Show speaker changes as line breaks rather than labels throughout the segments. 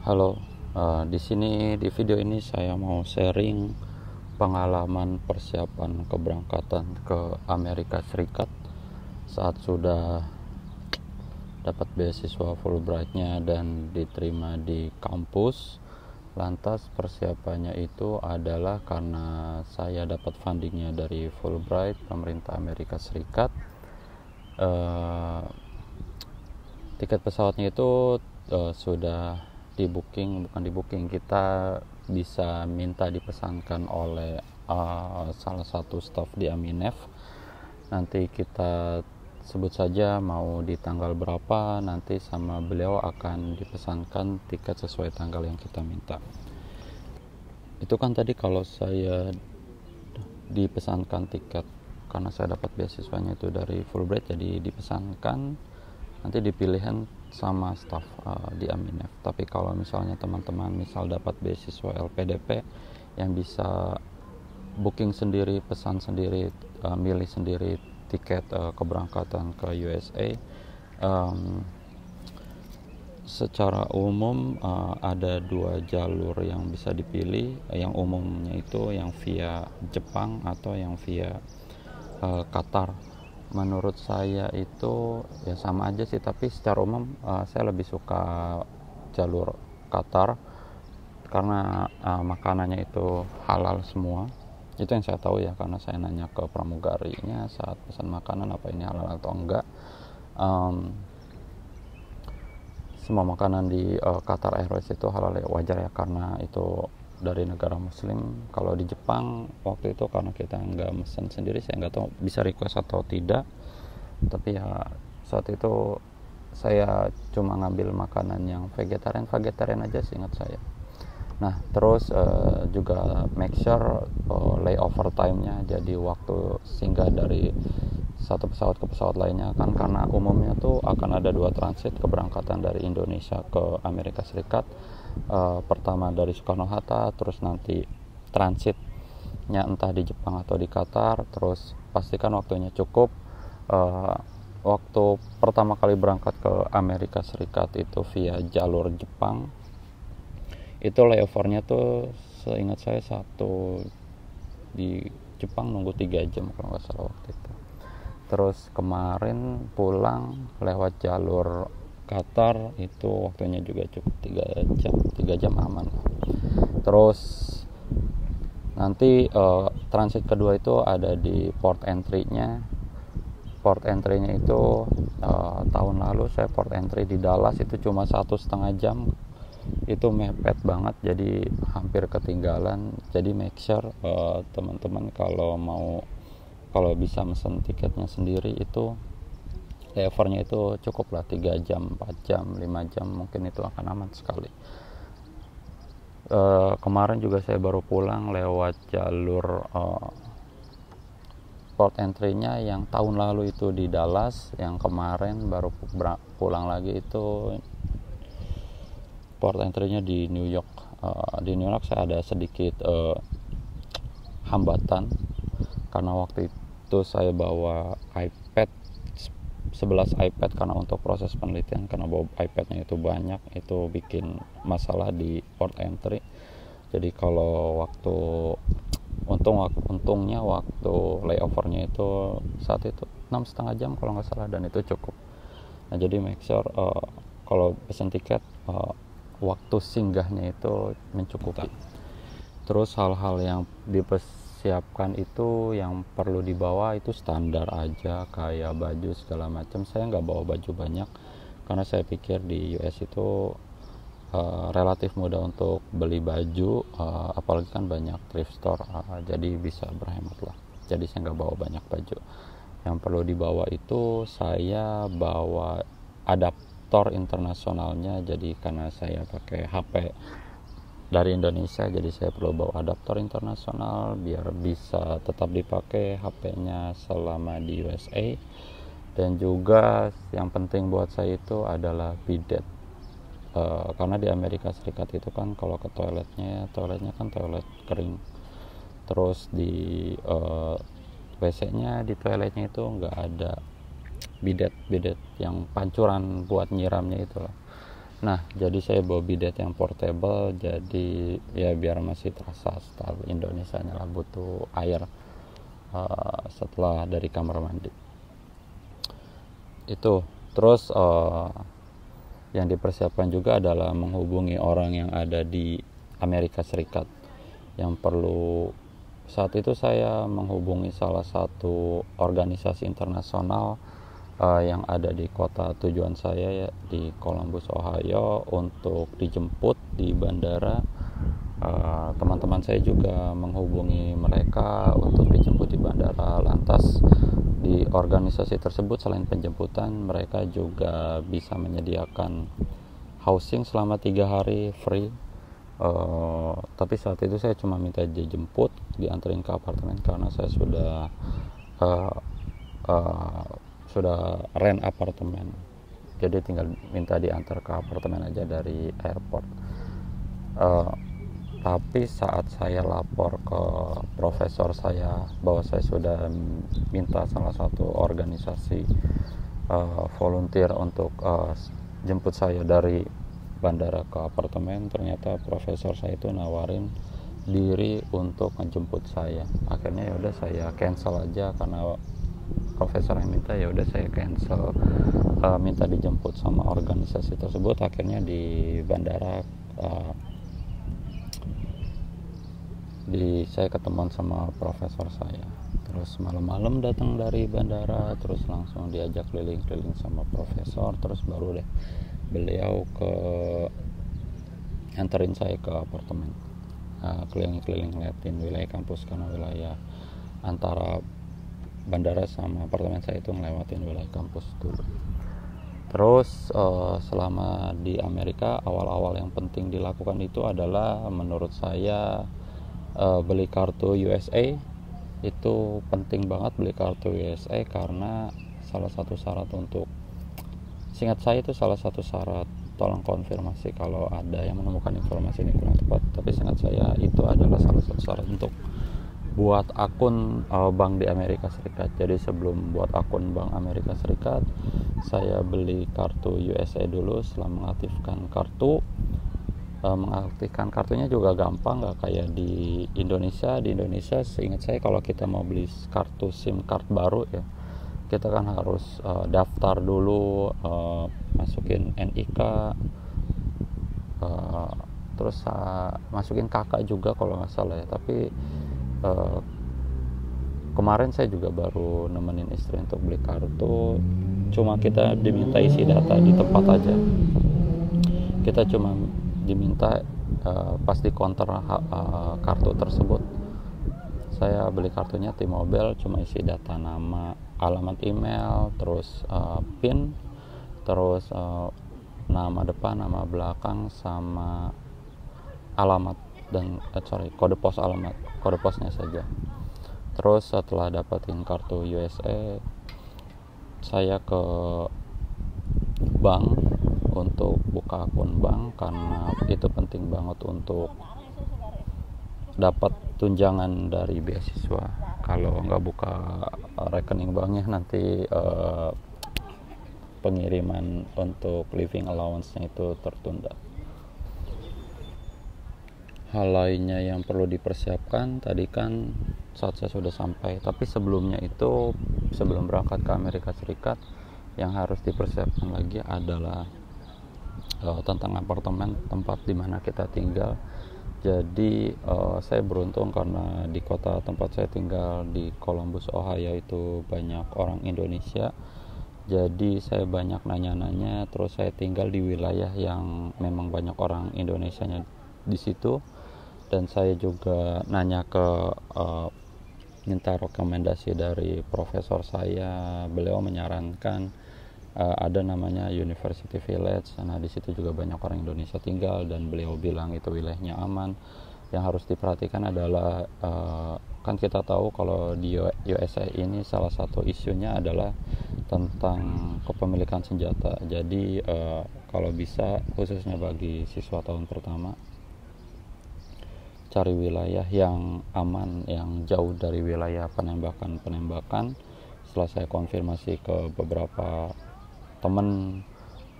Halo, di sini di video ini saya mau sharing pengalaman persiapan keberangkatan ke Amerika Serikat saat sudah dapat beasiswa Fulbright-nya dan diterima di kampus. Lantas persiapannya itu adalah karena saya dapat fundingnya dari Fulbright, pemerintah Amerika Serikat. Tiket pesawatnya itu sudah bukan di booking, kita bisa minta dipesankan oleh salah satu staf di Aminef. Nanti kita sebut saja mau di tanggal berapa, nanti sama beliau akan dipesankan tiket sesuai tanggal yang kita minta. Itu kan tadi kalau saya dipesankan tiket karena saya dapat beasiswanya itu dari Fulbright, jadi dipesankan nanti dipilihin sama staff di Aminef. Tapi kalau misalnya teman-teman misal dapat beasiswa LPDP yang bisa booking sendiri, pesan sendiri, milih sendiri tiket keberangkatan ke USA, secara umum ada dua jalur yang bisa dipilih. Yang umumnya itu yang via Jepang atau yang via Qatar. Menurut saya itu ya sama aja sih, tapi secara umum saya lebih suka jalur Qatar karena makanannya itu halal semua. Itu yang saya tahu ya, karena saya nanya ke pramugarinya saat pesan makanan apa ini halal atau enggak. Semua makanan di Qatar Airways itu halal ya, wajar ya karena itu dari negara muslim. Kalau di Jepang waktu itu karena kita nggak mesen sendiri, saya nggak tahu bisa request atau tidak, tapi ya saat itu saya cuma ngambil makanan yang vegetarian aja seingat saya. Nah terus juga make sure layover time-nya, jadi waktu singgah dari satu pesawat ke pesawat lainnya kan, karena umumnya tuh akan ada dua transit keberangkatan dari Indonesia ke Amerika Serikat. Pertama dari Soekarno-Hatta, terus nanti transitnya entah di Jepang atau di Qatar. Terus pastikan waktunya cukup. Waktu pertama kali berangkat ke Amerika Serikat itu via jalur Jepang, itu layovernya tuh seingat saya satu di Jepang nunggu 3 jam kalau nggak salah waktu itu. Terus kemarin pulang lewat jalur Qatar itu waktunya juga cukup 3 jam aman. Terus nanti transit kedua itu ada di port entry-nya. Port entry-nya itu tahun lalu saya port entry di Dallas itu cuma 1,5 jam. Itu mepet banget, jadi hampir ketinggalan. Jadi make sure teman-teman kalau bisa mesen tiketnya sendiri itu layovernya itu cukup lah 3 jam, 4 jam, 5 jam mungkin itu akan aman sekali. Kemarin juga saya baru pulang lewat jalur port entry-nya yang tahun lalu itu di Dallas, yang kemarin baru pulang lagi itu port entry-nya di New York. Di New York saya ada sedikit hambatan karena waktu itu saya bawa iPad 11 iPad karena untuk proses penelitian, karena bawa iPad-nya itu banyak, itu bikin masalah di port entry. Jadi kalau untungnya waktu layovernya itu saat itu 6,5 jam kalau nggak salah, dan itu cukup. Nah jadi make sure kalau pesan tiket waktu singgahnya itu mencukupi. Terus hal-hal yang dipersiapkan itu yang perlu dibawa itu standar aja, kayak baju segala macam. Saya nggak bawa baju banyak karena saya pikir di US itu relatif mudah untuk beli baju, apalagi kan banyak thrift store, jadi bisa berhemat lah. Jadi saya nggak bawa banyak baju. Yang perlu dibawa itu saya bawa adaptor internasionalnya, jadi karena saya pakai HP dari Indonesia, jadi saya perlu bawa adaptor internasional biar bisa tetap dipakai HP-nya selama di USA. Dan juga yang penting buat saya itu adalah bidet, karena di Amerika Serikat itu kan kalau ke toiletnya kan toilet kering. Terus di WC-nya di toiletnya itu nggak ada bidet yang pancuran buat nyiramnya itu loh. Nah, jadi saya bawa bidet yang portable, jadi ya biar masih terasa style Indonesianya lah, butuh air setelah dari kamar mandi. Itu terus yang dipersiapkan juga adalah menghubungi orang yang ada di Amerika Serikat. Yang perlu saat itu saya menghubungi salah satu organisasi internasional yang ada di kota tujuan saya, ya, di Columbus, Ohio, untuk dijemput di bandara. Teman-teman saya juga menghubungi mereka untuk dijemput di bandara. Lantas di organisasi tersebut selain penjemputan, mereka juga bisa menyediakan housing selama 3 hari free. Tapi saat itu saya cuma minta dijemput, dianterin ke apartemen karena saya uh, uh, sudah rent apartemen, jadi tinggal minta diantar ke apartemen aja dari airport. Tapi saat saya lapor ke profesor saya bahwa saya sudah minta salah satu organisasi volunteer untuk jemput saya dari bandara ke apartemen, ternyata profesor saya itu nawarin diri untuk menjemput saya. Akhirnya ya udah saya cancel aja karena profesor yang minta, ya udah saya cancel, minta dijemput sama organisasi tersebut. Akhirnya di bandara saya ketemuan sama profesor saya, terus malam-malam datang dari bandara, terus langsung diajak keliling-keliling sama profesor, terus baru deh beliau anterin saya ke apartemen, keliling-keliling ngeliatin wilayah kampus karena wilayah antara bandara sama apartemen saya itu ngelewatin wilayah kampus dulu. Terus selama di Amerika, awal-awal yang penting dilakukan itu adalah menurut saya beli kartu USA. Itu penting banget beli kartu USA karena salah satu syarat untuk, seingat saya itu salah satu syarat, tolong konfirmasi kalau ada yang menemukan informasi ini kurang tepat, tapi seingat saya itu adalah salah satu syarat untuk buat akun bank di Amerika Serikat. Jadi sebelum buat akun bank Amerika Serikat, saya beli kartu USA dulu. Setelah mengaktifkan kartu, mengaktifkan kartunya juga gampang, nggak kayak di Indonesia. Di Indonesia seingat saya kalau kita mau beli kartu SIM card baru, ya kita kan harus daftar dulu, masukin NIK, terus masukin kakak juga kalau nggak salah ya. Tapi kemarin saya juga baru nemenin istri untuk beli kartu. Cuma kita diminta isi data di tempat aja. Kita cuma diminta pas di counter kartu tersebut. Saya beli kartunya T-Mobile, cuma isi data nama, alamat email, terus PIN, terus nama depan, nama belakang, sama alamat dan kode pos, alamat kode posnya saja. Terus setelah dapetin kartu USA, saya ke bank untuk buka akun bank karena itu penting banget untuk dapat tunjangan dari beasiswa. Kalau nggak buka rekening banknya, nanti pengiriman untuk living allowance-nya itu tertunda. Hal lainnya yang perlu dipersiapkan tadi kan saat saya sudah sampai, tapi sebelumnya itu, sebelum berangkat ke Amerika Serikat, yang harus dipersiapkan lagi adalah tentang apartemen, tempat di mana kita tinggal. Jadi saya beruntung karena di kota tempat saya tinggal di Columbus, Ohio itu banyak orang Indonesia. Jadi saya banyak nanya-nanya, terus saya tinggal di wilayah yang memang banyak orang Indonesianya di situ. Dan saya juga nanya minta rekomendasi dari profesor saya. Beliau menyarankan ada namanya University Village. Nah, di situ juga banyak orang Indonesia tinggal dan beliau bilang itu wilayahnya aman. Yang harus diperhatikan adalah kan kita tahu kalau di USA ini salah satu isunya adalah tentang kepemilikan senjata. Jadi kalau bisa, khususnya bagi siswa tahun pertama, cari wilayah yang aman, yang jauh dari wilayah penembakan. Setelah saya konfirmasi ke beberapa teman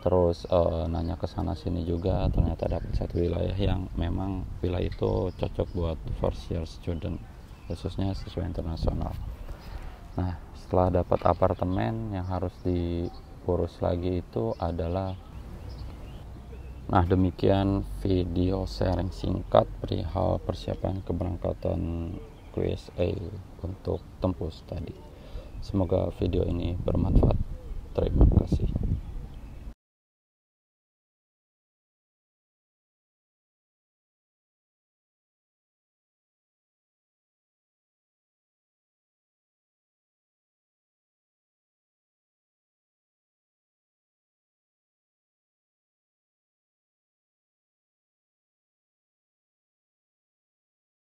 terus nanya ke sana sini juga, ternyata dapat satu wilayah yang memang wilayah itu cocok buat first year student, khususnya siswa internasional. Nah, setelah dapat apartemen, yang harus diurus lagi itu adalah, nah demikian video sharing singkat perihal persiapan keberangkatan QSA untuk Tempus tadi. Semoga video ini bermanfaat. Terima kasih.